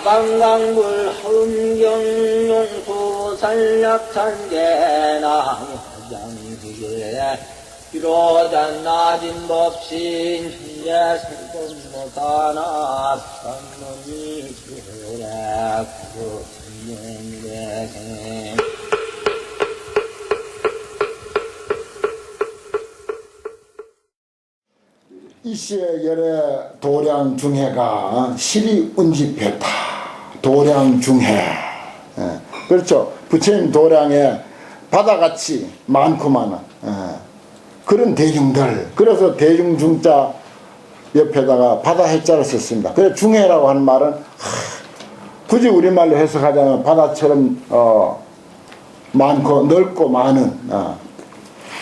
강강물 흥경용수 산략산계나무 장수에 비로자 낮은 법신 현재 살금못하나 선문이 그래 구천년대생 이시의 열의 도량 중해가 실이 운집했다. 도량 중해. 그렇죠. 부처님 도량에 바다같이 많고 많아. 그런 대중들. 그래서 대중중자 옆에다가 바다 해자를 썼습니다. 그래서 중해라고 하는 말은 굳이 우리말로 해석하자면 바다처럼 많고 넓고 많은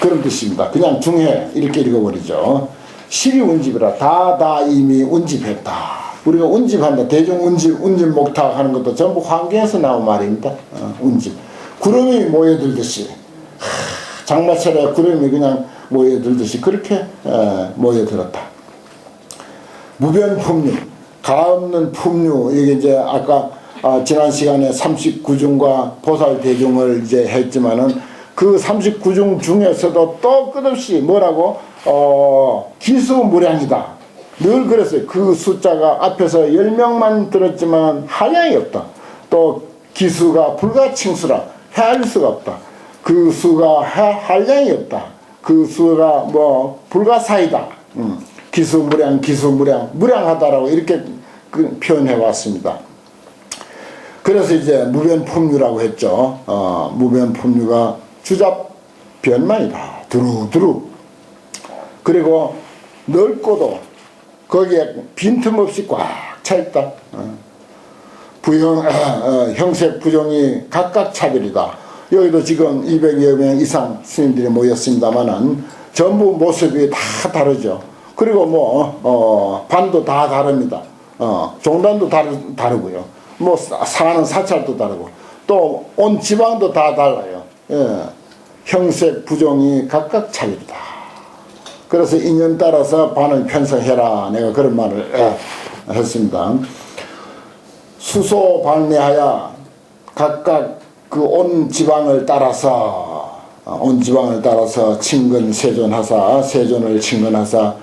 그런 뜻입니다. 그냥 중해 이렇게 읽어버리죠. 실이 운집이라 다 이미 운집했다. 우리가 운집한다. 대중 운집 목탁 하는 것도 전부 환경에서 나온 말입니다. 운집. 구름이 모여들듯이 장마철에 구름이 그냥 모여들듯이 그렇게 모여들었다. 무변품류, 가없는 품류. 이게 이제 아까 지난 시간에 39중과 보살대중을 이제 했지만은 그 39중 중에서도 또 끝없이 뭐라고 기수무량이다. 늘 그랬어요. 그 숫자가 앞에서 10명만 들었지만 한량이 없다. 또 기수가 불가칭수라 헤아릴 수가 없다. 그 수가 한량이 없다. 그 수가 뭐 불가사이다. 기수무량 무량하다라고 이렇게 표현해 왔습니다. 그래서 이제 무변품류라고 했죠. 무변품류가 주잡변만이다. 두루두루. 그리고 넓고도 거기에 빈틈없이 꽉 차있다. 형색 부종이 각각 차별이다. 여기도 지금 200여 명 이상 스님들이 모였습니다만은 전부 모습이 다 다르죠. 그리고 뭐 반도 다 다릅니다. 종단도 다르고요. 뭐 사는 사찰도 다르고 또 온 지방도 다 달라요. 형색 부종이 각각 차별이다. 그래서 인연 따라서 반을 편성해라. 내가 그런 말을 했습니다. 수소 방내하여 각각 그 온 지방을 따라서 친근 세존하사 세존을 친근하사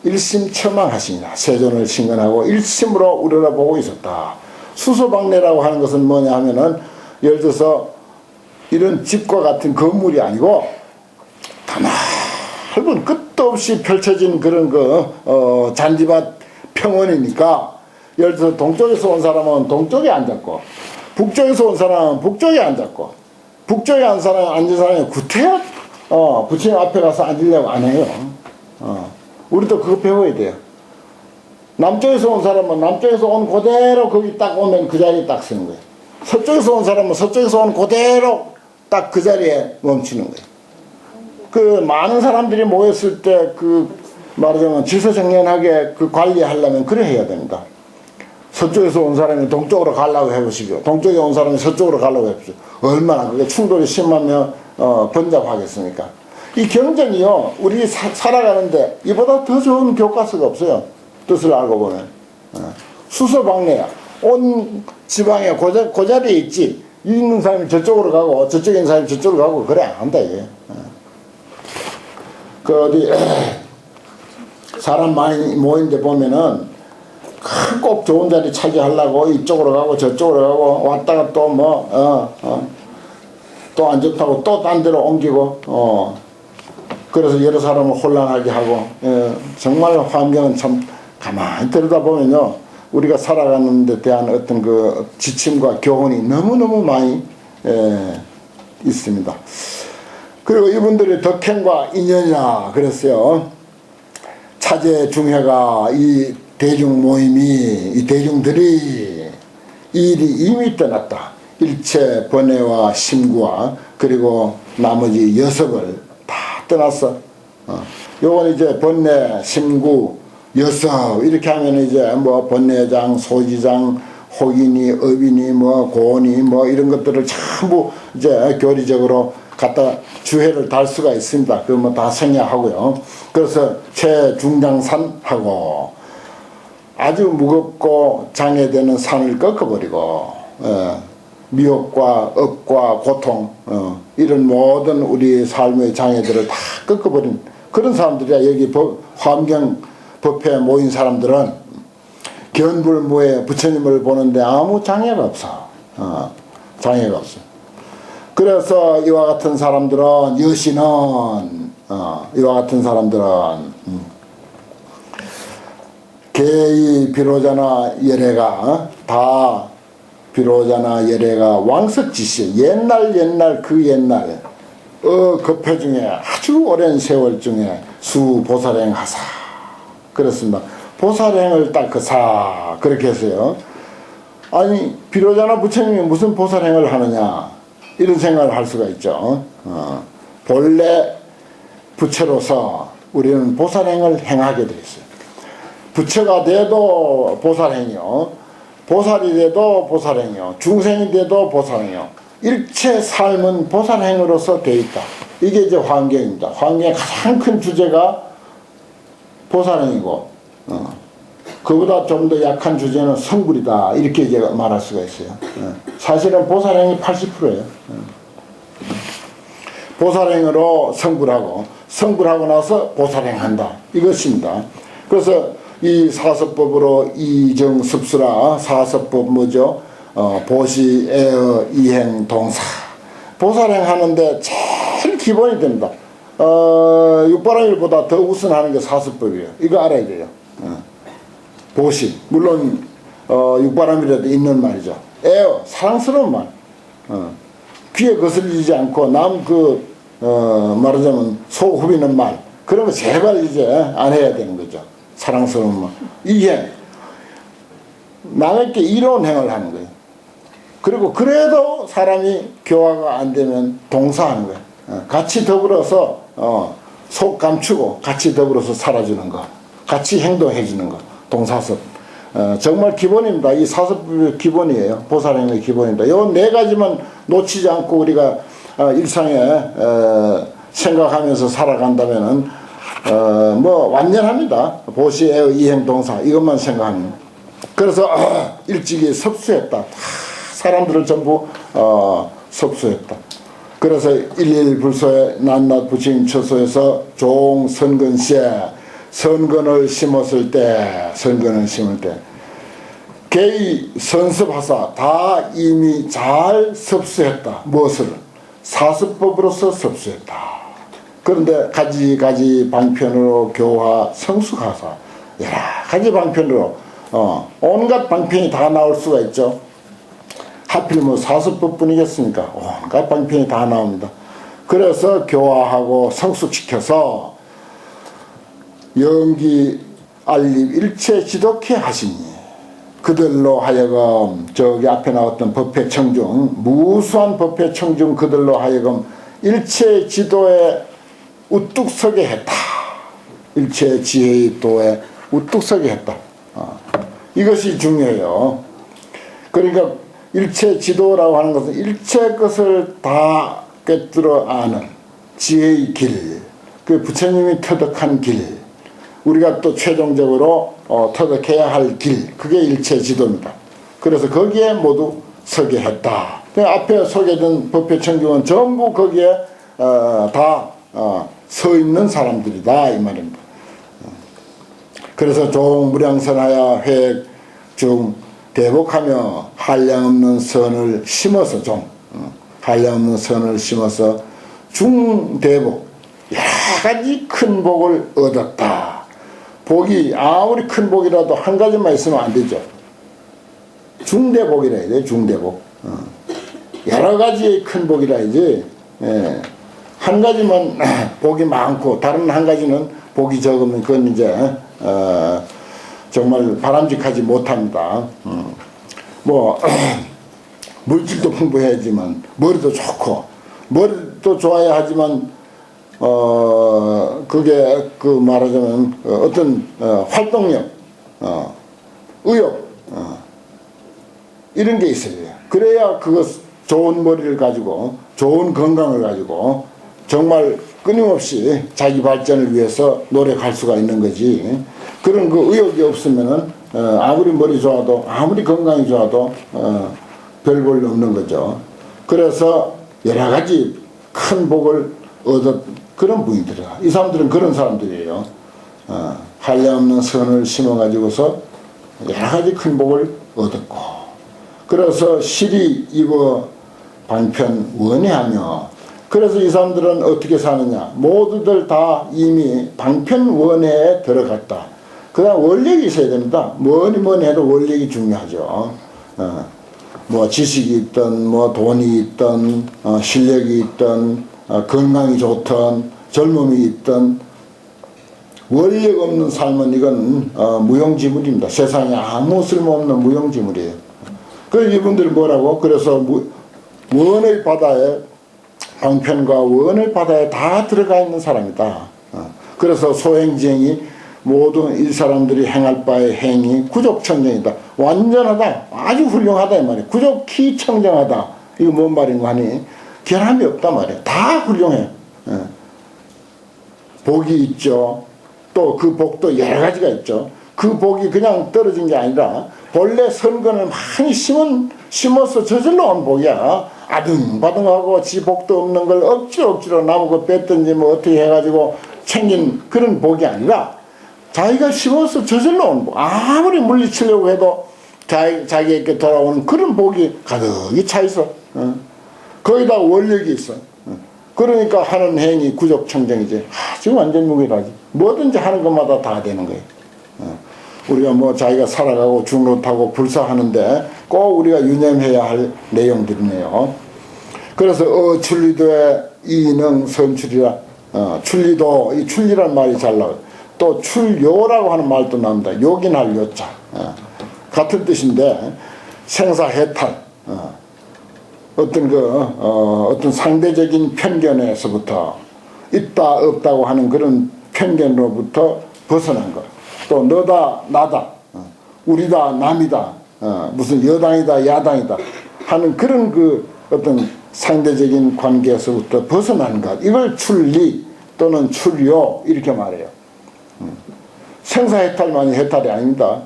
일심첨망하시니라. 세존을 친근하고 일심으로 우러러보고 있었다. 수소 방내라고 하는 것은 뭐냐 하면은 예를 들어서 이런 집과 같은 건물이 아니고 다 넓은 끝도 없이 펼쳐진 그런 잔디밭 평원이니까 예를 들어서 동쪽에서 온 사람은 동쪽에 앉았고 북쪽에서 온 사람은 북쪽에 앉았고 북쪽에 앉은 사람이 구태여 부처님 앞에 가서 앉으려고 안 해요. 우리도 그거 배워야 돼요. 남쪽에서 온 사람은 남쪽에서 온 그대로 거기 딱 오면 그 자리에 딱 서는 거예요. 서쪽에서 온 사람은 서쪽에서 온 그대로 딱 그 자리에 멈추는 거예요. 그 많은 사람들이 모였을 때 말하자면 질서정연하게 관리하려면 그래 해야 됩니다. 서쪽에서 온 사람이 동쪽으로 가려고 해보시고 동쪽에 온 사람이 서쪽으로 가려고 해보시고 얼마나 그게 충돌이 심하면 번잡하겠습니까? 이 경전이요 우리 살아가는데 이보다 더 좋은 교과서가 없어요. 뜻을 알고 보면 수소방내야 온 지방에 그 자리에 있지 있는 사람이 저쪽으로 가고 저쪽에 있는 사람이 저쪽으로 가고 그래 안 한다 이게. 그 어디 사람 많이 모인 데 보면은 꼭 좋은 자리 차지하려고 이쪽으로 가고 저쪽으로 가고 왔다가 또 또 안 좋다고 또 딴 데로 옮기고 그래서 여러 사람을 혼란하게 하고 정말 환경은 참 가만히 들여다보면요 우리가 살아가는 데 대한 어떤 그 지침과 교훈이 너무너무 많이 있습니다. 그리고 이분들의 덕행과 인연이라 그랬어요. 차제 중해가 이 대중 모임이 이 대중들이 일이 이미 떠났다. 일체 번뇌와 심구와 그리고 나머지 6을 다 떠났어. 요건 이제 번뇌, 심구, 6 이렇게 하면 이제 뭐 번뇌장, 소지장, 혹이니, 업이니, 뭐 고니, 뭐 이런 것들을 전부 이제 교리적으로 갖다 주해를 달 수가 있습니다. 그거 뭐 다 생략하고요. 그래서 최중장산하고 아주 무겁고 장애되는 산을 꺾어버리고 미혹과 억과 고통 이런 모든 우리 삶의 장애들을 다 꺾어버린 그런 사람들이야. 여기 환경 법회에 모인 사람들은 견불무에 부처님을 보는데 아무 장애가 없어. 장애가 없어. 그래서 이와 같은 사람들은 여신은 이와 같은 사람들은 개의 비로자나 예래가 다 비로자나 예래가 왕석지시 옛날 그 옛날 급회 중에 아주 오랜 세월 중에 수보살행 하사 그렇습니다. 보살행을 닦으사 그렇게 했어요. 아니 비로자나 부처님이 무슨 보살행을 하느냐 이런 생각을 할 수가 있죠. 본래 부처로서 우리는 보살행을 행하게 돼 있어요. 부처가 돼도 보살행이요, 보살이 돼도 보살행이요, 중생이 돼도 보살행이요. 일체 삶은 보살행으로서 돼 있다. 이게 이제 환경입니다. 환경의 가장 큰 주제가 보살행이고 그보다 좀 더 약한 주제는 성불이다. 이렇게 이제 말할 수가 있어요. 사실은 보살행이 80%예요. 보살행으로 성불하고 성불하고 나서 보살행한다. 이것입니다. 그래서 이 사서법으로 이정습수라 사서법 뭐죠? 보시, 애어, 이행, 동사. 보살행하는데 제일 기본이 됩니다. 육바라밀보다 더 우선하는 게 사서법이에요. 이거 알아야 돼요. 보시, 물론 육바라밀에도 있는 말이죠. 애어, 사랑스러운 말. 귀에 거슬리지 않고 남 말하자면 속 후비는 말. 그런 거 제발 이제 안 해야 되는 거죠. 사랑스러운 말. 이행, 남에게 이로운 행을 하는 거예요. 그리고 그래도 사람이 교화가 안 되면 동사하는 거예요. 같이 더불어서 속 감추고 같이 더불어서 살아주는 거, 같이 행동해 주는 거, 동사섭. 정말 기본입니다. 이 사섭의 기본이에요. 보살행의 기본입니다. 이 네 가지만 놓치지 않고 우리가 일상에 생각하면서 살아간다면은 뭐 완전합니다. 보시, 애어, 이행, 동사 이것만 생각하면. 그래서 일찍이 섭수했다. 사람들을 전부 섭수했다. 그래서 일일불소에 낱낱 부처님 처소에서 종선근시에 선근을 심었을 때 개의 선습하사 다 이미 잘 섭수했다. 무엇을? 사습법으로서 섭수했다. 그런데 가지 방편으로 교화 성숙하사 여러 가지 방편으로 온갖 방편이 다 나올 수가 있죠. 하필 뭐 사습법뿐이겠습니까? 온갖 방편이 다 나옵니다. 그래서 교화하고 성숙시켜서 영기 알립 일체 지독해 하시니 그들로 하여금 저기 앞에 나왔던 법회청중 무수한 법회청중 그들로 하여금 일체 지도에 우뚝 서게 했다. 일체 지혜의 도에 우뚝 서게 했다. 이것이 중요해요. 그러니까 일체 지도라고 하는 것은 일체 것을 다 꿰뚫어 아는 지혜의 길, 그 부처님이 터득한 길, 우리가 또 최종적으로 터득해야 할 길, 그게 일체 지도입니다. 그래서 거기에 모두 서게 했다. 앞에 소개된 법회청중은 전부 거기에 다 서 있는 사람들이다 이 말입니다. 그래서 종무량선하여 회중 대복하며 한량없는 선을 심어서 한량없는 선을 심어서 중대복 여러 가지 큰 복을 얻었다. 복이 아무리 큰 복이라도 한 가지만 있으면 안 되죠. 중대복이라 해야 돼. 중대복. 여러 가지의 큰 복이라 해야지. 한 가지만 복이 많고 다른 한 가지는 복이 적으면 그건 이제 정말 바람직하지 못합니다. 뭐 물질도 풍부해야지만 머리도 좋고 머리도 좋아야 하지만 그게 그 말하자면 어떤 활동력, 의욕 이런 게 있어야 돼요. 그래야 그거 좋은 머리를 가지고 좋은 건강을 가지고 정말 끊임없이 자기 발전을 위해서 노력할 수가 있는 거지. 그런 그 의욕이 없으면은 아무리 머리 좋아도 아무리 건강이 좋아도 별 볼 없는 거죠. 그래서 여러 가지 큰 복을 얻었 그런 분들이야. 이 사람들은 그런 사람들이에요. 한량없는 선을 심어가지고서 여러 가지 큰 복을 얻었고, 그래서 실이 이거 방편 원해하며, 그래서 이 사람들은 어떻게 사느냐, 모두들 다 이미 방편 원해에 들어갔다. 그 다음 원력이 있어야 됩니다. 뭐니 해도 원력이 중요하죠. 뭐 지식이 있든 뭐 돈이 있든 실력이 있든 건강이 좋든 젊음이 있든 원력 없는 삶은 이건 무용지물입니다. 세상에 아무 쓸모없는 무용지물이에요. 그래서 이분들이 뭐라고? 그래서 원의 바다에, 방편과 원의 바다에 다 들어가 있는 사람이다. 그래서 소행지행이 모든 이 사람들이 행할 바의 행위 구족청정이다. 완전하다. 아주 훌륭하다 이 말이에요. 구족히 청정하다. 이거 뭔 말인가 하니 결함이 없단 말이에요. 다 훌륭해. 복이 있죠. 또 그 복도 여러 가지가 있죠. 그 복이 그냥 떨어진 게 아니라 본래 선근을 많이 심어서 저질러 온 복이야. 아등바등하고 지 복도 없는 걸 억지로 나무고 뺐든지 뭐 어떻게 해가지고 챙긴 그런 복이 아니라 자기가 심어서 저질러 온 복. 아무리 물리치려고 해도 자기에게 돌아오는 그런 복이 가득히 차 있어. 거기다 원력이 있어. 그러니까 하는 행위 구족청정이지. 지금 완전 무결하지. 뭐든지 하는 것마다 다 되는 거예요. 우리가 뭐 자기가 살아가고 중로타고 불사하는데 꼭 우리가 유념해야 할 내용들이네요. 그래서 출리도의 이능 선출이라, 출리도, 이 출리란 말이 잘 나와요. 또 출요라고 하는 말도 나옵니다. 요긴할 요자. 같은 뜻인데 생사해탈. 어떤 상대적인 편견에서부터 있다 없다고 하는 그런 편견으로부터 벗어난 것. 또 너다 나다, 우리다 남이다, 무슨 여당이다 야당이다 하는 그런 그 어떤 상대적인 관계에서부터 벗어난 것. 이걸 출리 또는 출요 이렇게 말해요. 생사해탈만이 해탈이 아닙니다.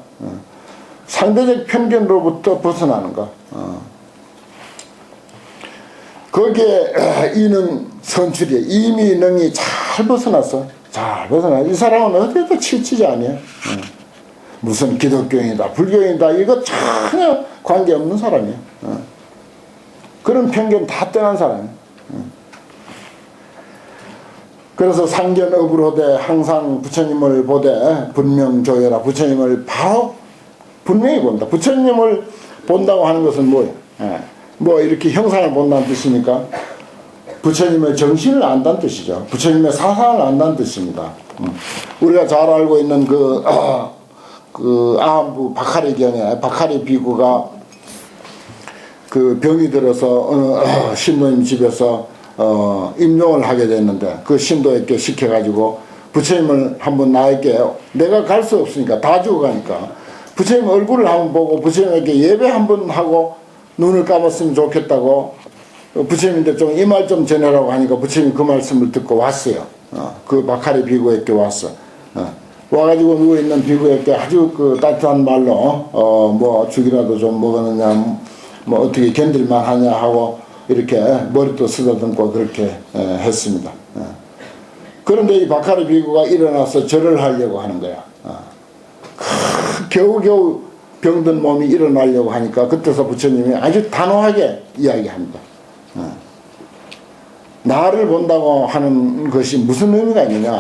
상대적 편견으로부터 벗어나는 것. 거기에 이능 선출이에요. 이미 능이 잘 벗어났어. 잘 벗어나. 이 사람은 어디에도 치치지 아니에요. 무슨 기독교인이다 불교인이다 이거 전혀 관계없는 사람이에요. 그런 편견 다 떠난 사람이에요. 그래서 상견업으로되 항상 부처님을 보되 분명조여라. 부처님을 바로 분명히 본다. 부처님을 본다고 하는 것은 뭐예요? 뭐 이렇게 형상을 본다는 뜻이니까 부처님의 정신을 안다는 뜻이죠. 부처님의 사상을 안다는 뜻입니다. 우리가 잘 알고 있는 그 아함부 박하리 경에 박하리 비구가 그 병이 들어서 어느 신도님 집에서 임종을 하게 됐는데 그 신도에게 시켜가지고 부처님을 한번 나에게 내가 갈 수 없으니까 다 죽어가니까 부처님 얼굴을 한번 보고 부처님에게 예배 한번 하고 눈을 감았으면 좋겠다고 부처님인데 좀 이 말 좀 전해라고 하니까 부처님이 그 말씀을 듣고 왔어요. 그 박하리 비구에게 왔어. 와가지고 누워있는 비구에게 아주 그 따뜻한 말로 뭐 죽이라도 좀 먹었느냐 뭐 어떻게 견딜만 하냐 하고 이렇게 머리도 쓰다듬고 그렇게 했습니다. 그런데 이 박하리 비구가 일어나서 절을 하려고 하는 거야. 겨우겨우 병든 몸이 일어나려고 하니까 그때서 부처님이 아주 단호하게 이야기합니다. 나를 본다고 하는 것이 무슨 의미가 있느냐.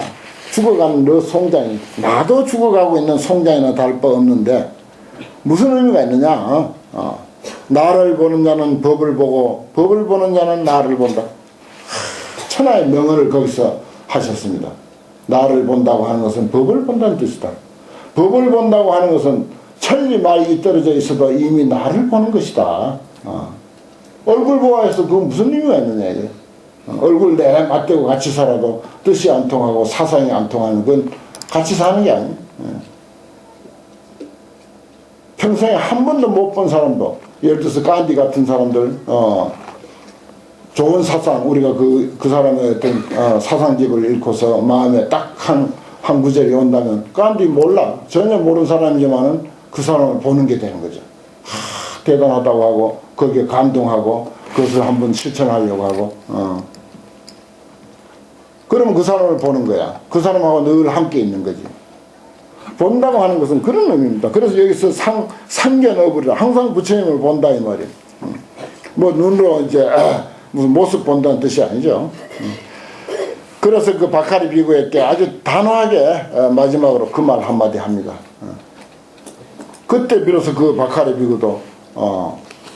죽어가는 너 송장이 나도 죽어가고 있는 송장이나 다를 바 없는데 무슨 의미가 있느냐. 나를 보는 자는 법을 보고 법을 보는 자는 나를 본다. 천하의 명언을 거기서 하셨습니다. 나를 본다고 하는 것은 법을 본다는 뜻이다. 법을 본다고 하는 것은 천리 말이 떨어져 있어도 이미 나를 보는 것이다. 얼굴 보아해서 그건 무슨 의미가 있느냐 이게. 얼굴 내내 맞대고 같이 살아도 뜻이 안 통하고 사상이 안 통하는 건 같이 사는 게 아니에요. 평생에 한 번도 못 본 사람도 예를 들어서 간디 같은 사람들 좋은 사상 우리가 그 사람의 어떤 사상집을 읽고서 마음에 딱 한 구절이 온다면 간디 몰라 전혀 모르는 사람이지만은 그 사람을 보는 게 되는 거죠. 대단하다고 하고 거기에 감동하고 그것을 한번 실천하려고 하고 그러면 그 사람을 보는 거야. 그 사람하고 늘 함께 있는 거지. 본다고 하는 것은 그런 의미입니다. 그래서 여기서 상견어불이라 항상 부처님을 본다 이 말이에요. 뭐 눈으로 이제 무슨 모습 본다는 뜻이 아니죠. 그래서 그 바카리 비구에게 아주 단호하게 마지막으로 그 말 한마디 합니다. 그때 비로소 그 바카리 비구도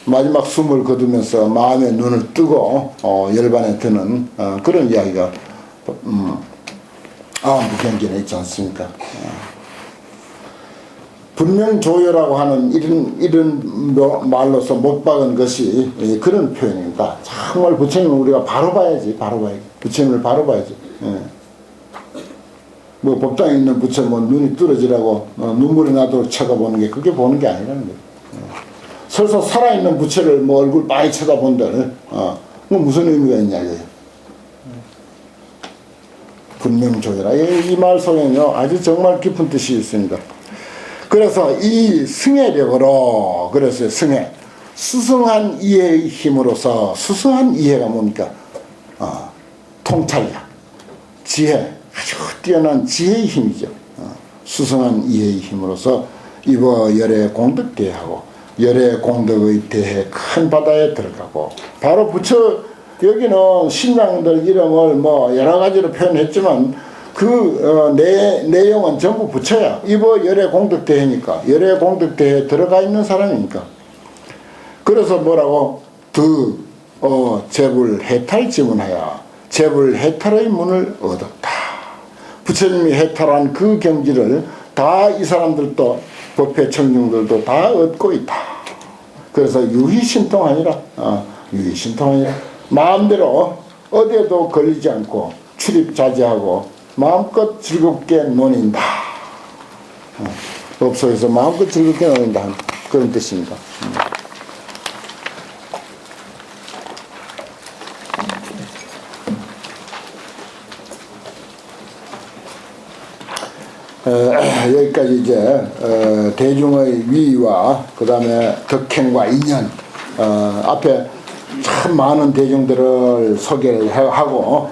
마지막 숨을 거두면서 마음의 눈을 뜨고 열반에 드는 그런 이야기가 아무경전에 있지 않습니까? 분명조여라고 하는 이런 말로서 못 박은 것이 그런 표현입니다. 정말 부처님을 우리가 바로 봐야지, 바로 봐야지. 부처님을 바로 봐야지. 뭐 법당에 있는 부처 뭐 눈이 뚫어지라고 눈물이 나도록 쳐다보는 게 그게 보는 게 아니라는 거예요. 설사 살아있는 부처를 뭐 얼굴 많이 쳐다본들 뭐 무슨 의미가 있냐 이거예요. 분명조여라. 이 말 속에는요 아주 정말 깊은 뜻이 있습니다. 그래서 이 승해력으로 그래서 승해 수승한 이해의 힘으로서 수승한 이해가 뭡니까? 통찰력, 지혜, 아주 뛰어난 지혜의 힘이죠. 수승한 이해의 힘으로서 이거 열의 공덕대하고 열의 공덕의 대해 큰 바다에 들어가고 바로 부처 여기는 신장들 이름을 뭐 여러 가지로 표현했지만 그 내용은 전부 부처야. 이거 열의 공덕대회니까 열의 공덕대회에 들어가 있는 사람이니까. 그래서 뭐라고 재불해탈 지문하여 재불해탈의 문을 얻었다. 부처님이 해탈한 그 경지를 다 이 사람들도 법회 청중들도 다 얻고 있다. 그래서 유희신통하니라. 유희신통하니라. 마음대로 어디에도 걸리지 않고 출입자제하고 마음껏 즐겁게 논인다. 법속에서 마음껏 즐겁게 논인다. 그런 뜻입니다. 여기까지 이제 대중의 위와 그 다음에 덕행과 인연 앞에 참 많은 대중들을 소개를 하고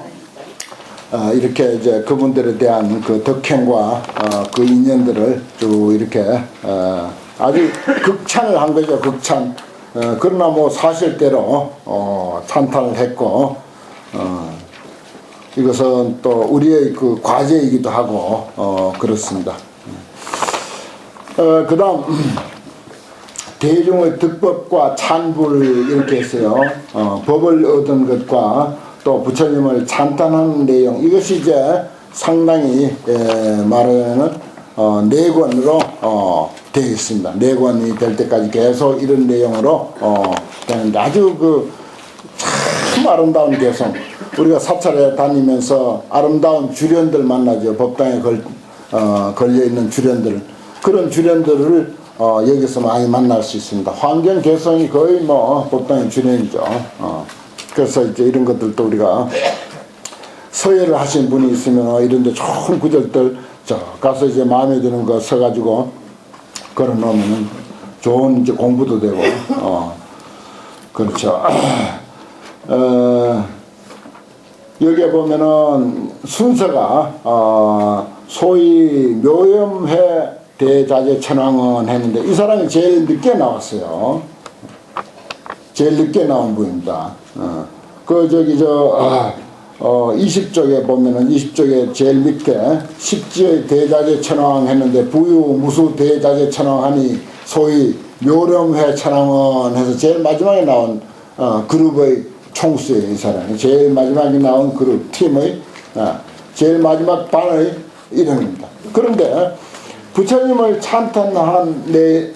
이렇게 이제 그분들에 대한 그 덕행과 그 인연들을 쭉 이렇게 아주 극찬을 한 거죠. 극찬. 그러나 뭐 사실대로 찬탄을 했고 이것은 또 우리의 그 과제이기도 하고 그렇습니다. 그 다음 대중의 득법과 찬불 이렇게 했어요. 법을 얻은 것과 또 부처님을 찬탄하는 내용 이것이 이제 상당히 말하자면 네 권으로 되어 있습니다. 네 권이 될 때까지 계속 이런 내용으로 되는데 아주 참 아름다운 개성. 우리가 사찰에 다니면서 아름다운 주련들 만나죠. 법당에 걸려있는 주련들. 그런 주련들을 여기서 많이 만날 수 있습니다. 환경 개성이 거의 뭐 법당의 주련이죠. 그래서 이제 이런 것들도 우리가 서예를 하신 분이 있으면 이런데 좋은 구절들 가서 이제 마음에 드는 거 써가지고 걸어 놓으면은 좋은 이제 공부도 되고 그렇죠. 여기에 보면은 순서가 소위 묘염회 대자재 천왕은 했는데 이 사람이 제일 늦게 나왔어요. 제일 늦게 나온 분입니다. 그 저기 20쪽에 보면은 20쪽에 제일 밑에 십지의 대자재 천왕 했는데 부유 무수 대자재 천왕 하니 소위 묘렴회 천왕은 해서 제일 마지막에 나온 그룹의 총수예요. 이 사람이 제일 마지막에 나온 그룹 팀의 제일 마지막 반의 이름입니다. 그런데 부처님을 찬탄한 내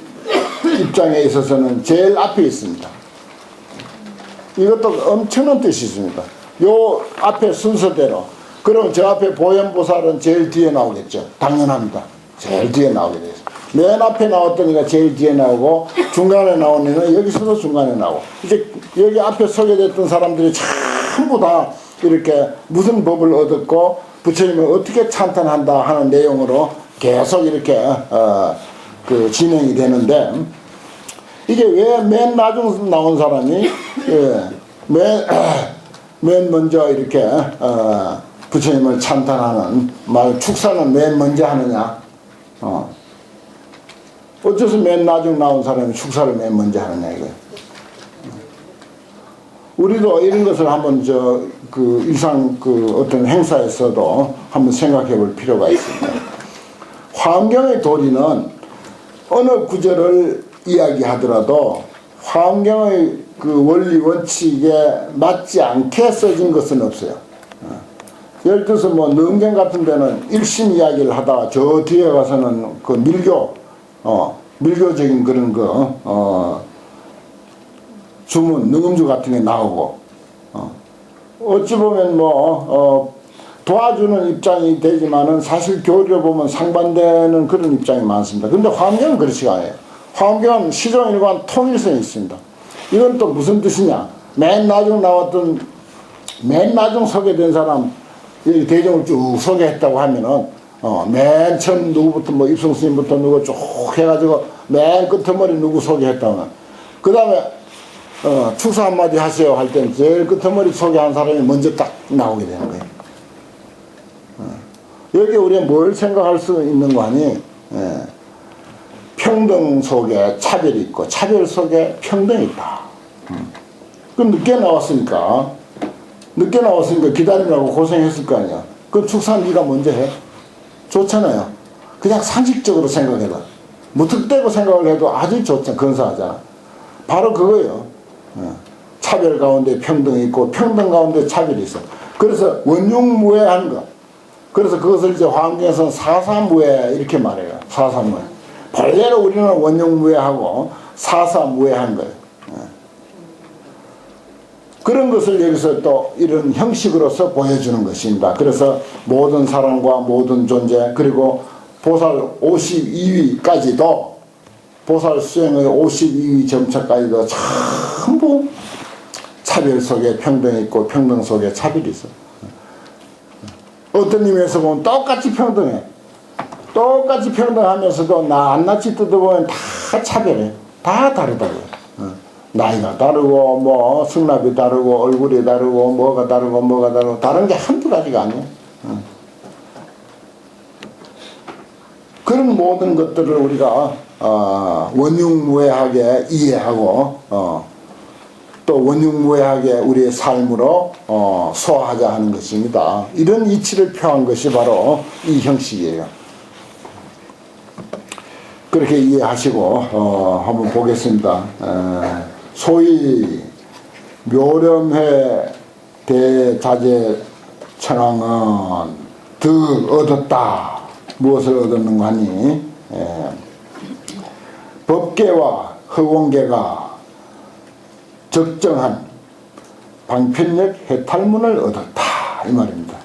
입장에 있어서는 제일 앞에 있습니다. 이것도 엄청난 뜻이 있습니다. 요 앞에 순서대로. 그럼 저 앞에 보현보살은 제일 뒤에 나오겠죠. 당연합니다. 제일 뒤에 나오게 돼요. 맨 앞에 나왔던 애가 제일 뒤에 나오고 중간에 나온 애는 여기서도 중간에 나오고 이제 여기 앞에 소개됐던 사람들이 전부 다 이렇게 무슨 법을 얻었고 부처님을 어떻게 찬탄한다 하는 내용으로 계속 이렇게 그 진행이 되는데, 이게 왜 맨 나중 나온 사람이 맨 먼저 이렇게 부처님을 찬탄하는 말 축사는 맨 먼저 하느냐? 어째서 맨 나중 나온 사람이 축사를 맨 먼저 하느냐 이거예요. 우리도 이런 것을 한번 그 일상 그 어떤 행사에서도 한번 생각해 볼 필요가 있습니다. 화엄경의 도리는 어느 구절을 이야기하더라도 화엄경의 그 원리 원칙에 맞지 않게 써진 것은 없어요. 예를 들어서 뭐 능경 같은 데는 일심 이야기를 하다가 저 뒤에 가서는 그 밀교적인 그런 주문, 능음주 같은 게 나오고, 어찌 보면 도와주는 입장이 되지만은 사실 교리를 보면 상반되는 그런 입장이 많습니다. 근데 화엄경은 그렇지가 않아요. 화엄경은 시종일관 통일성이 있습니다. 이건 또 무슨 뜻이냐? 맨 나중 나왔던, 맨 나중 소개된 사람, 대종을 쭉 소개했다고 하면은, 맨 처음 누구부터 뭐 입성스님부터 누구 쭉 해가지고 맨 끝머리 누구 소개했다고. 그 다음에, 축사 한마디 하세요 할 때는 제일 끝머리 소개한 사람이 먼저 딱 나오게 되는 거예요. 여기 우리가 뭘 생각할 수 있는 거 아니? 평등 속에 차별이 있고 차별 속에 평등이 있다. 그럼 늦게 나왔으니까 기다리라고 고생했을 거 아니야. 그럼 축사 네가 먼저 해. 좋잖아요. 그냥 상식적으로 생각해봐. 무턱대고 생각을 해도 아주 좋잖아. 근사하잖아. 바로 그거예요. 차별 가운데 평등이 있고 평등 가운데 차별이 있어. 그래서 원흉무해하는 거. 그래서 그것을 이제 화엄경에서는 사사무해 이렇게 말해요. 사사무해. 본래로 우리는 원흉무해하고 사사무해한 거예요. 그런 것을 여기서 또 이런 형식으로서 보여주는 것입니다. 그래서 모든 사람과 모든 존재 그리고 보살 52위까지도 보살 수행의 52위 점차까지도 전부 차별 속에 평등이 있고 평등 속에 차별이 있어. 어떤 의미에서 보면 똑같이 평등해. 똑같이 평등하면서도 낱낱이 뜯어보면 다 차별해. 다 다르다고요. 나이가 다르고 뭐 승납이 다르고 얼굴이 다르고 뭐가 다르고 다른 게 한두 가지가 아니에요. 그런 모든 것들을 우리가 원흉무해하게 이해하고 또 원흉무해하게 우리의 삶으로 소화하자 하는 것입니다. 이런 이치를 표한 것이 바로 이 형식이에요. 그렇게 이해하시고 한번 보겠습니다. 소위 묘렴회 대자재 천왕은 득 얻었다. 무엇을 얻었는가 하니 법계와 허공계가 적정한 방편력 해탈문을 얻었다 이 말입니다.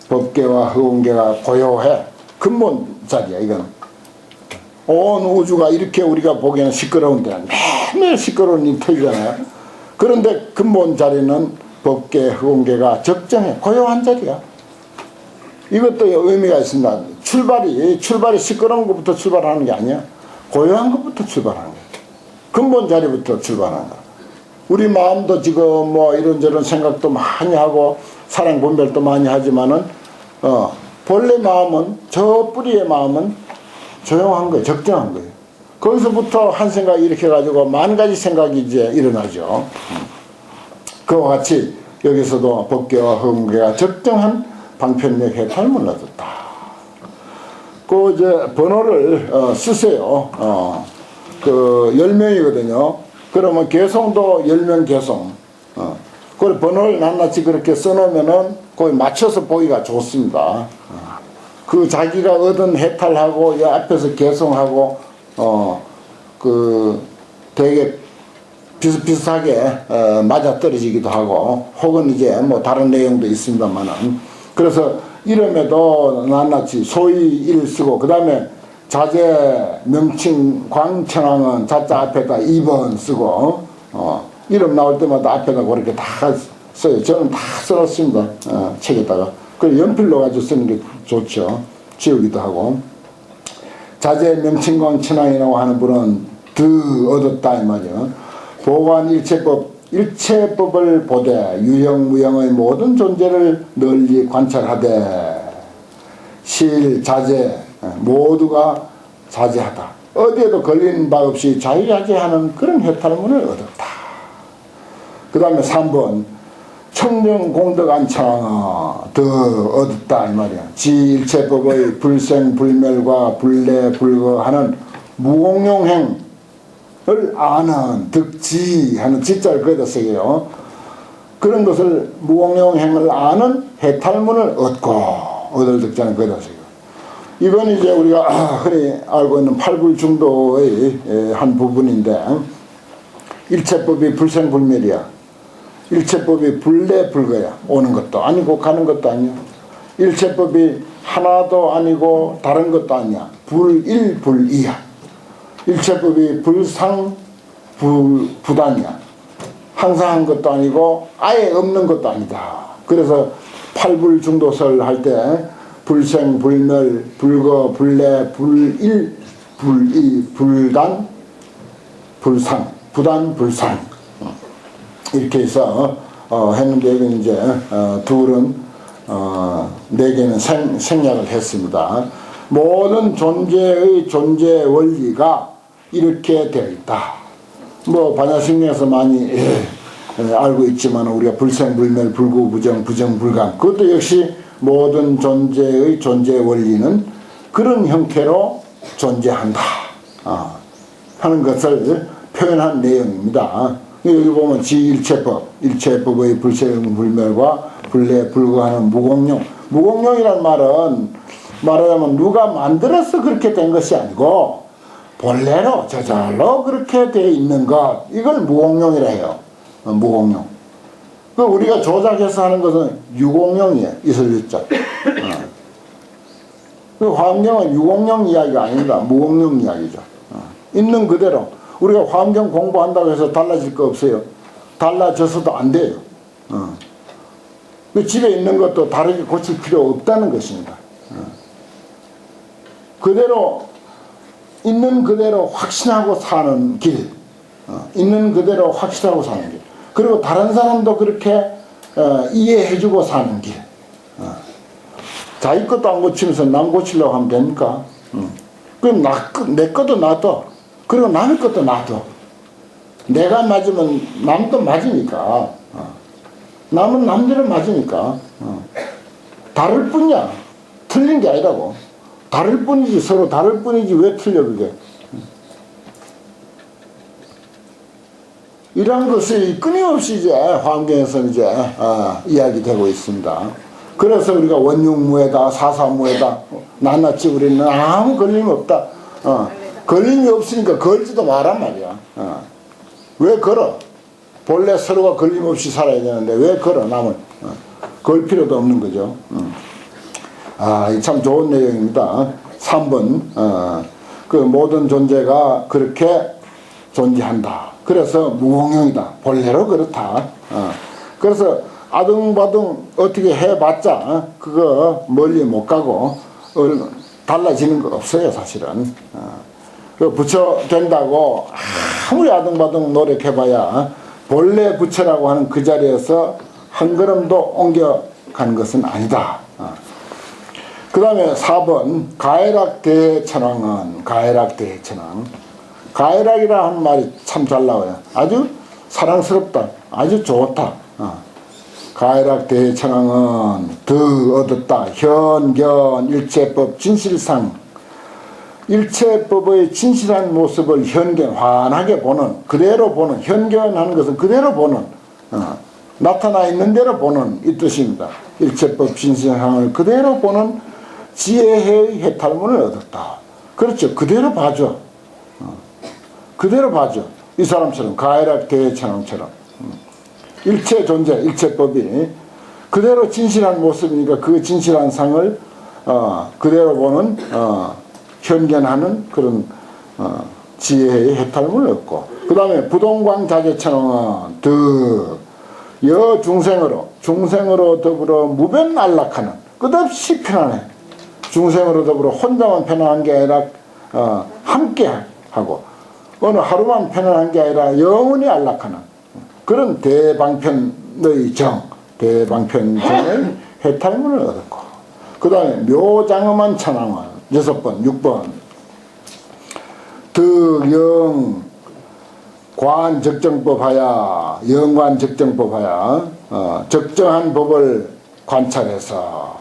법계와 허공계가 고요해 근본 자리야. 이건 온 우주가 이렇게 우리가 보기에는 시끄러운데 매일 시끄러운 이 터지잖아요. 그런데 근본 자리는 법계 허공계가 적정해 고요한 자리야. 이것도 의미가 있습니다. 출발이 시끄러운 것부터 출발하는 게 아니야. 고요한 것부터 출발하는 거야. 근본 자리부터 출발하는 거야. 우리 마음도 지금 뭐 이런저런 생각도 많이 하고 사랑 분별도 많이 하지만은 본래 마음은 저 뿌리의 마음은 조용한 거예요. 적정한 거예요. 거기서부터 한 생각이 이렇게 가지고 만 가지 생각이 이제 일어나죠. 그와 같이 여기서도 법계와 허공계가 적정한 방편력 해탈문을 얻었다. 그 이제 번호를 쓰세요. 그 10명이거든요. 그러면 개송도 10명 개송. 그 번호를 낱낱이 그렇게 써놓으면은 거기 맞춰서 보기가 좋습니다. 그 자기가 얻은 해탈하고 이 앞에서 개송하고 그 되게 비슷비슷하게 맞아 떨어지기도 하고 혹은 이제 뭐 다른 내용도 있습니다만은 그래서 이름에도 낱낱이 소위 1 쓰고 그 다음에 자재 명칭 광천왕은 자자 앞에다 2번 쓰고 이름 나올 때마다 앞에다 그렇게 다 써요. 저는 다 써놨습니다. 책에다가. 그리고 연필로 가지고 쓰는 게 좋죠. 지우기도 하고. 자제 명칭광 천왕이라고 하는 분은 드 얻었다 이 말이야. 보관 일체법을 보되 유형 무형의 모든 존재를 널리 관찰하되 실 자제 모두가 자제하다. 어디에도 걸리는 바 없이 자유자재하는 그런 해탈문을 얻었다. 그 다음에 3번 청정공덕 안창 더 얻었다 이 말이야. 지일체법의 불생불멸과 불례불거하는 무공용행을 아는 득지 하는 지자를 거기다 쓰게요. 그런 것을 무공용행을 아는 해탈문을 얻고 얻을 득자는 거기다 쓰게요. 이건 이제 우리가 흔히 알고 있는 팔불중도의 한 부분인데 일체법이 불생불멸이야. 일체법이 불례불거야. 오는 것도 아니고 가는 것도 아니야. 일체법이 하나도 아니고 다른 것도 아니야. 불일불이야. 일체법이 불상부단이야. 항상 한 것도 아니고 아예 없는 것도 아니다. 그래서 팔불중도설 할 때 불생, 불멸, 불거, 불례, 불일, 불이, 불단, 불상, 부단, 불상 이렇게 해서 했는데 여기 이제 둘은 네 개는 생략을 했습니다. 모든 존재의 존재 원리가 이렇게 되어 있다. 뭐 반야심리에서 많이 알고 있지만 우리가 불생불멸, 불구부정, 부정불감 그것도 역시 모든 존재의 존재 원리는 그런 형태로 존재한다 하는 것을 표현한 내용입니다. 여기 보면 지일체법, 일체법의 불생불멸과 불례불거하는 무공용. 무공용이란 말은 말하자면 누가 만들어서 그렇게 된 것이 아니고 본래로 저절로 그렇게 되어 있는 것, 이걸 무공용이라 해요. 무공용. 그 우리가 조작해서 하는 것은 유공용이에요. 이슬유자. 그 화엄경은 유공용 이야기가 아닙니다. 무공용 이야기죠. 있는 그대로. 우리가 화엄경 공부한다고 해서 달라질 거 없어요. 달라져서도 안 돼요. 그 집에 있는 것도 다르게 고칠 필요 없다는 것입니다. 그대로 있는 그대로 확신하고 사는 길, 있는 그대로 확신하고 사는 길, 그리고 다른 사람도 그렇게 이해해주고 사는 길. 자기 것도 안 고치면서 남 고치려고 하면 됩니까? 그럼 내 것도 놔둬. 그리고 남의 것도 놔둬. 내가 맞으면 남도 맞으니까. 남은 남대로 맞으니까. 다를 뿐이야. 틀린 게 아니라고. 다를 뿐이지, 서로 다를 뿐이지 왜 틀려 그게. 이런 것이 끊임없이 이제 화엄경에서 이제 이야기되고 있습니다. 그래서 우리가 원육무에다 사사무에다 낱낱이 우리는 아무 걸림이 없다. 걸림이 없으니까 걸지도 마란 말이야. 왜 걸어? 본래 서로가 걸림없이 살아야 되는데 왜 걸어 남을? 걸 필요도 없는 거죠. 참 좋은 내용입니다. 3번 그 모든 존재가 그렇게 존재한다. 그래서 무공용이다. 본래로 그렇다. 그래서 아등바등 어떻게 해봤자 그거 멀리 못 가고 달라지는 거 없어요 사실은. 부처 된다고 아무리 아등바등 노력해봐야 본래 부처라고 하는 그 자리에서 한 걸음도 옮겨간 것은 아니다. 그 다음에 4번 가해락 대천왕은 가해락 대천왕. 가해락이라 하는 말이 참 잘 나와요. 아주 사랑스럽다. 아주 좋다. 가해락 대천왕은 더 얻었다. 현견 일체법 진실상. 일체법의 진실한 모습을 현견 환하게 보는, 그대로 보는, 현견하는 것은 그대로 보는, 나타나 있는 대로 보는 이 뜻입니다. 일체법 진실상을 그대로 보는 지혜의 해탈문을 얻었다. 그렇죠. 그대로 봐줘. 그대로 봐줘. 이 사람처럼 가해락 대천왕처럼 일체 존재, 일체법이 그대로 진실한 모습이니까 그 진실한 상을 그대로 보는 현견하는 그런 지혜의 해탈문을 얻고, 그 다음에 부동광 자제천왕은 중생으로 더불어 무변 안락하는, 끝없이 편안해. 중생으로 더불어 혼자만 편안한 게 아니라 함께 하고 어느 하루만 편안한 게 아니라 영원히 안락하는 그런 대방편의 정, 대방편정의 해탈문을 얻었고, 그 다음에 묘장엄한 천왕은 6번, 6번 득영 관적정법하야, 영관적정법하야, 적정한 법을 관찰해서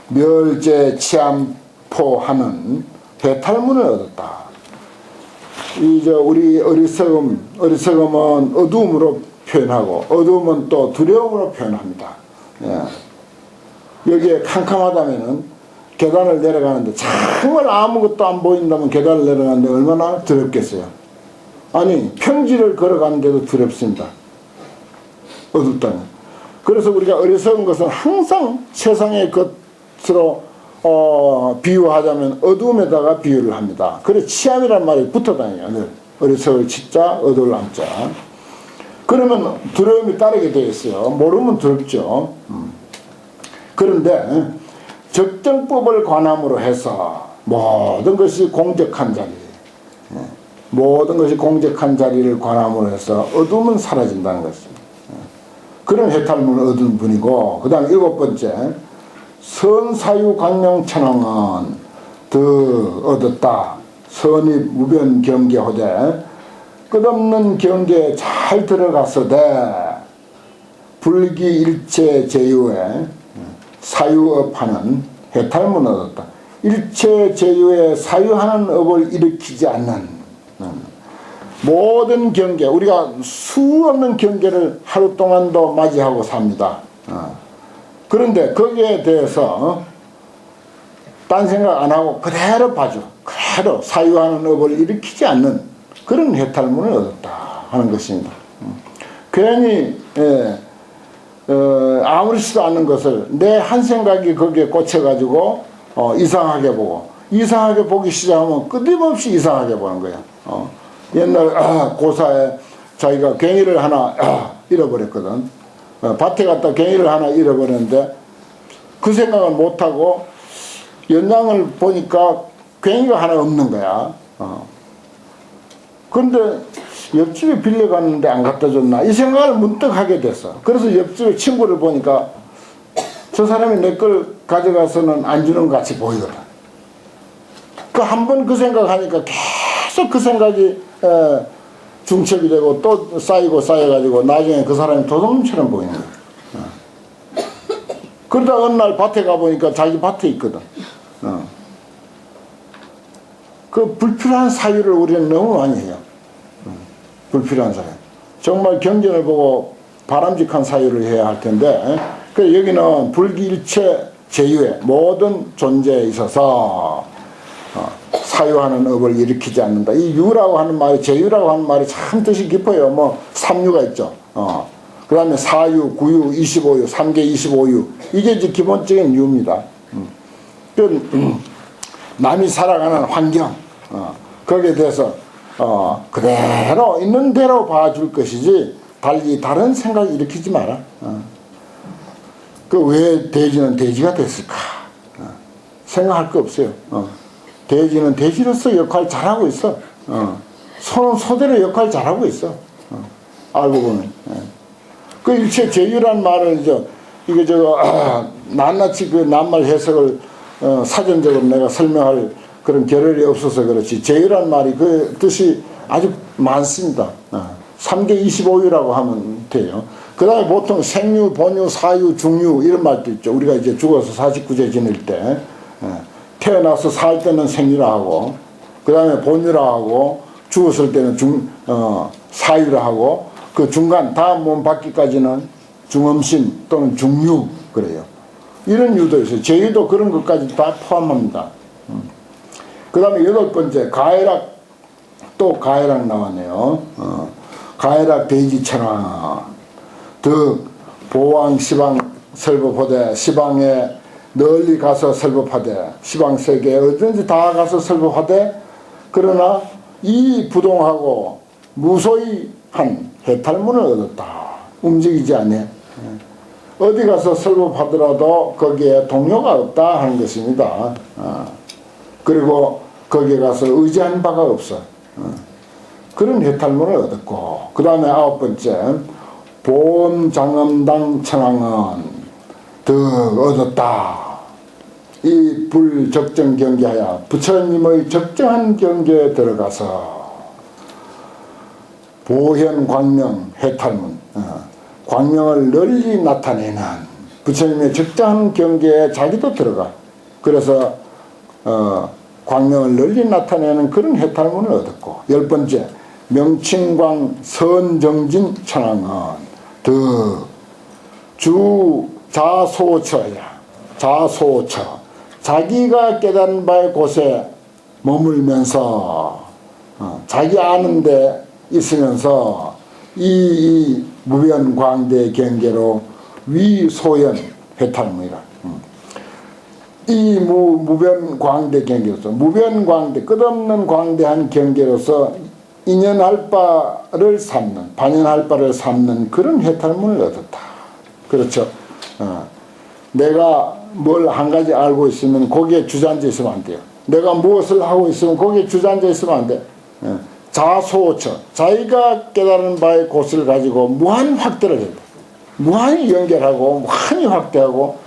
멸제 치암포하는 해탈문을 얻었다. 우리 어리석음은 어두움으로 표현하고, 어두움은 또 두려움으로 표현합니다. 예. 여기에 캄캄하다면은 계단을 내려가는데, 정말 아무것도 안 보인다면 계단을 내려가는데 얼마나 두렵겠어요. 아니, 평지를 걸어가는데도 두렵습니다. 어둡다면. 그래서 우리가 어리석은 것은 항상 세상의 것으로 비유하자면 어두움에다가 비유를 합니다. 그래 치암이란 말이 붙어 다녀요. 어리석을 치자, 어두울 암자. 그러면 두려움이 따르게 되어 있어요. 모르면 두렵죠. 그런데 적정법을 관함으로 해서 모든 것이 공적한 자리, 모든 것이 공적한 자리를 관함으로 해서 어둠은 사라진다는 것입니다. 그런 해탈문을 얻은 분이고, 그 다음 7번째 선사유광명천왕은 얻었다. 선입 무변 경계호대 끝없는 경계에 잘 들어갔으되 불기일체 제유에 사유업하는 해탈문을 얻었다. 일체 제유에 사유하는 업을 일으키지 않는 모든 경계, 우리가 수없는 경계를 하루 동안도 맞이하고 삽니다. 그런데 거기에 대해서 딴 생각 안 하고 그대로 봐줘. 그대로 사유하는 업을 일으키지 않는 그런 해탈문을 얻었다 하는 것입니다. 괜히 아무렇지도 않은 것을 내 한 생각이 거기에 꽂혀가지고 이상하게 보고, 이상하게 보기 시작하면 끊임없이 이상하게 보는 거야. 옛날 고사에 자기가 괭이를 하나 잃어버렸거든. 밭에 갔다 괭이를 하나 잃어버렸는데 그 생각을 못하고 연장을 보니까 괭이가 하나 없는 거야. 그런데 옆집에 빌려갔는데 안 갖다 줬나 이 생각을 문득 하게 됐어. 그래서 옆집에 친구를 보니까 저 사람이 내 걸 가져가서는 안 주는 것 같이 보이거든. 그 한 번 그 생각하니까 계속 그 생각이 중첩이 되고 또 쌓이고 쌓여가지고 나중에 그 사람이 도둑놈처럼 보이는 거야. 그러다 어느 날 밭에 가보니까 자기 밭에 있거든. 그 불필요한 사유를 우리는 너무 많이 해요. 불필요한 사유. 정말 경전을 보고 바람직한 사유를 해야 할 텐데, 그래서 여기는 불기일체 제유의 모든 존재에 있어서 사유하는 업을 일으키지 않는다. 이 유라고 하는 말이, 제유라고 하는 말이 참 뜻이 깊어요. 뭐 삼유가 있죠. 그 다음에 사유, 구유, 25유, 3개 25유. 이게 이제 기본적인 유입니다. 남이 살아가는 환경, 거기에 대해서 그대로 있는 대로 봐줄 것이지 달리 다른 생각 일으키지 마라. 그 왜 돼지는 돼지가 됐을까? 생각할 거 없어요. 돼지는 돼지로서 역할 잘하고 있어. 소는 소대로 역할 잘하고 있어. 알고 보면. 그 일체 제유란 말을 이게 낱낱이 그 낱말 해석을 사전적으로 내가 설명할 그런 겨를이 없어서 그렇지, 제유란 말이 그 뜻이 아주 많습니다. 3개 25유라고 하면 돼요. 그 다음에 보통 생유, 본유, 사유, 중유 이런 말도 있죠. 우리가 이제 죽어서 49제 지낼 때 태어나서 살 때는 생유라 하고, 그 다음에 본유라 하고, 죽었을 때는 사유라 하고, 그 중간 다음 몸 받기까지는 중음신 또는 중유 그래요. 이런 유도 있어요. 제유도 그런 것까지 다 포함합니다. 그 다음에 8번째 가해락, 또 가해락 나왔네요. 가해락 대지천왕 득 보왕 시방 설법하되, 시방에 널리 가서 설법하되, 시방세계에 어딘지 다 가서 설법하되, 그러나 이 부동하고 무소히 한 해탈문을 얻었다. 움직이지 않네. 어디 가서 설법하더라도 거기에 동료가 없다 하는 것입니다. 그리고 거기에 가서 의지한 바가 없어. 그런 해탈문을 얻었고, 그 다음에 9번째, 보험장엄당 천왕은 득 얻었다. 이 불적정 경계하여 부처님의 적정한 경계에 들어가서 보현 광명 해탈문, 광명을 널리 나타내는 부처님의 적정한 경계에 자기도 들어가. 그래서 광명을 널리 나타내는 그런 해탈문을 얻었고, 10번째, 명칭광 선정진 천왕은 주 자소처야. 자소처, 자기가 깨달은 바의 곳에 머물면서 자기 아는데 있으면서 이 무변광대 경계로 위소연 해탈문이라. 이 무변광대 경계로서, 무변광대, 끝없는 광대한 경계로서 인연할 바를 삼는, 반연할 바를 삼는 그런 해탈문을 얻었다. 그렇죠. 내가 뭘 한 가지 알고 있으면 거기에 주저앉아 있으면 안 돼요. 내가 무엇을 하고 있으면 거기에 주저앉아 있으면 안 돼. 자소처, 자기가 깨달은 바의 곳을 가지고 무한 확대를 해야 돼. 무한히 연결하고 무한히 확대하고,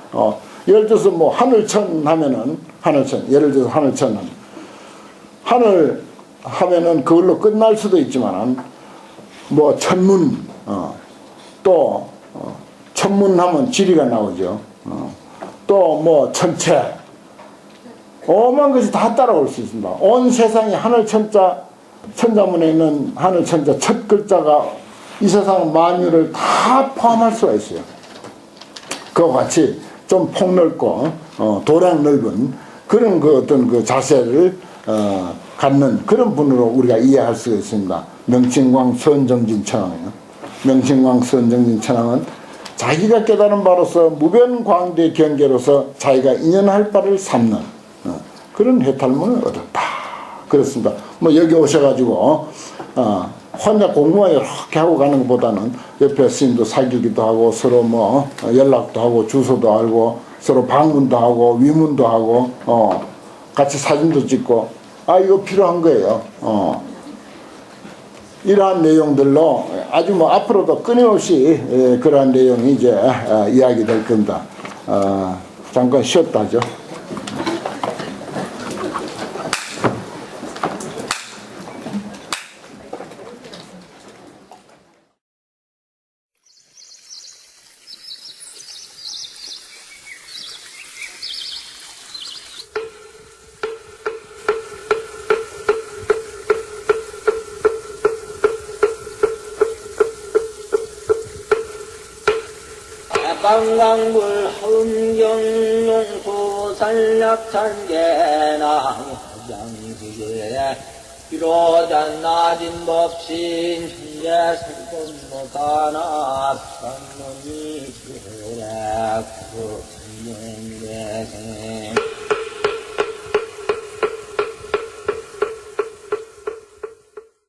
예를 들어서 뭐 하늘천 하면은, 하늘천, 예를 들어서 하늘천 하늘 하면은 그걸로 끝날 수도 있지만, 뭐 천문, 또 천문하면 지리가 나오죠. 또 뭐 천체, 오만 것이 다 따라올 수 있습니다. 온 세상이 하늘천자, 천자문에 있는 하늘천자 첫 글자가 이 세상 만유를 다 포함할 수가 있어요. 그와 같이 좀 폭넓고 도량 넓은 그런 그 어떤 그 자세를 갖는 그런 분으로 우리가 이해할 수가 있습니다. 명칭광 선정진 천왕이요. 명칭광 선정진 천왕은 자기가 깨달은 바로서 무변광대 경계로서 자기가 인연할 바를 삼는 그런 해탈문을 얻었다. 그렇습니다. 뭐 여기 오셔가지고 혼자 공부만 이렇게 하고 가는 것보다는 옆에 스님도 사귀기도 하고 서로 뭐 연락도 하고 주소도 알고 서로 방문도 하고 위문도 하고 같이 사진도 찍고 이거 필요한 거예요. 이러한 내용들로 아주 뭐 앞으로도 끊임없이 그러한 내용이 이제 이야기될 겁니다. 잠깐 쉬었다 하죠. 방강물 흥경용수 산략찬계나 장수교에 비로잔 낮은 법신 현재 살건못하나 산문이 주래 구승연대생